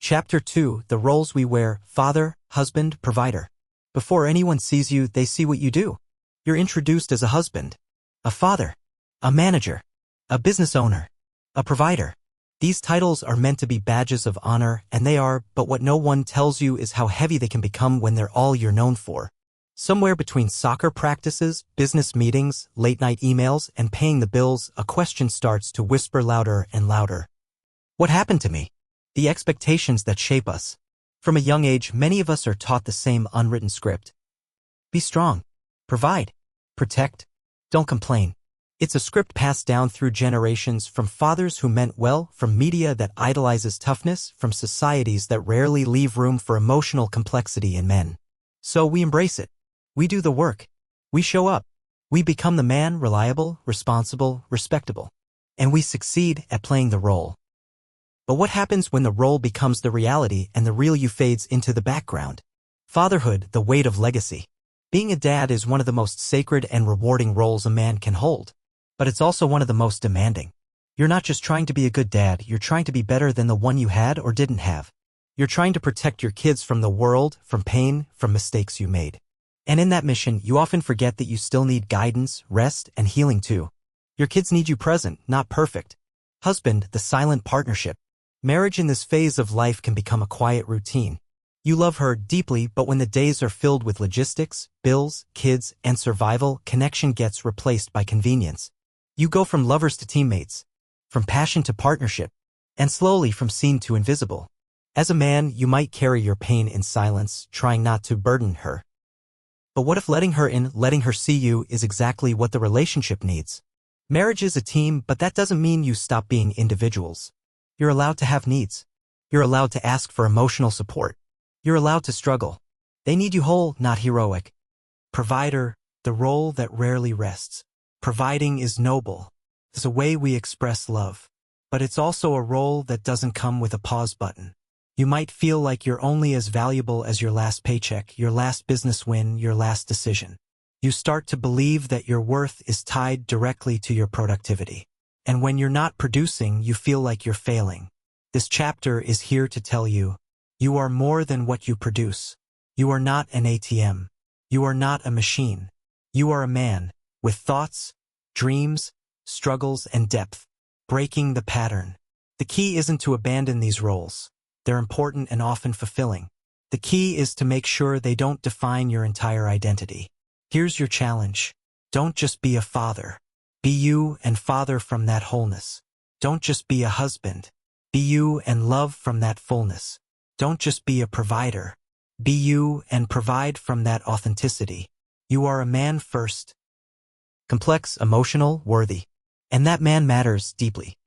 Chapter 2: The Roles We Wear: Father, Husband, Provider. Before anyone sees you, they see what you do. You're introduced as a husband, a father, a manager, a business owner, a provider. These titles are meant to be badges of honor, and they are, but what no one tells you is how heavy they can become when they're all you're known for. Somewhere between soccer practices, business meetings, late-night emails, and paying the bills, a question starts to whisper louder and louder. What happened to me? The expectations that shape us. From a young age, many of us are taught the same unwritten script. Be strong. Provide. Protect. Don't complain. It's a script passed down through generations, from fathers who meant well, from media that idolizes toughness, from societies that rarely leave room for emotional complexity in men. So we embrace it. We do the work. We show up. We become the man, reliable, responsible, respectable. And we succeed at playing the role. But what happens when the role becomes the reality and the real you fades into the background? Fatherhood, the weight of legacy. Being a dad is one of the most sacred and rewarding roles a man can hold. But it's also one of the most demanding. You're not just trying to be a good dad, you're trying to be better than the one you had or didn't have. You're trying to protect your kids from the world, from pain, from mistakes you made. And in that mission, you often forget that you still need guidance, rest, and healing too. Your kids need you present, not perfect. Husband, the silent partnership. Marriage in this phase of life can become a quiet routine. You love her deeply, but when the days are filled with logistics, bills, kids, and survival, connection gets replaced by convenience. You go from lovers to teammates, from passion to partnership, and slowly from seen to invisible. As a man, you might carry your pain in silence, trying not to burden her. But what if letting her in, letting her see you, is exactly what the relationship needs? Marriage is a team, but that doesn't mean you stop being individuals. You're allowed to have needs. You're allowed to ask for emotional support. You're allowed to struggle. They need you whole, not heroic. Provider, the role that rarely rests. Providing is noble. It's a way we express love. But it's also a role that doesn't come with a pause button. You might feel like you're only as valuable as your last paycheck, your last business win, your last decision. You start to believe that your worth is tied directly to your productivity. And when you're not producing, you feel like you're failing. This chapter is here to tell you, you are more than what you produce. You are not an ATM. You are not a machine. You are a man, with thoughts, dreams, struggles, and depth. Breaking the pattern. The key isn't to abandon these roles. They're important and often fulfilling. The key is to make sure they don't define your entire identity. Here's your challenge. Don't just be a father. Be you and father from that wholeness. Don't just be a husband. Be you and love from that fullness. Don't just be a provider. Be you and provide from that authenticity. You are a man first. Complex, emotional, worthy. And that man matters deeply.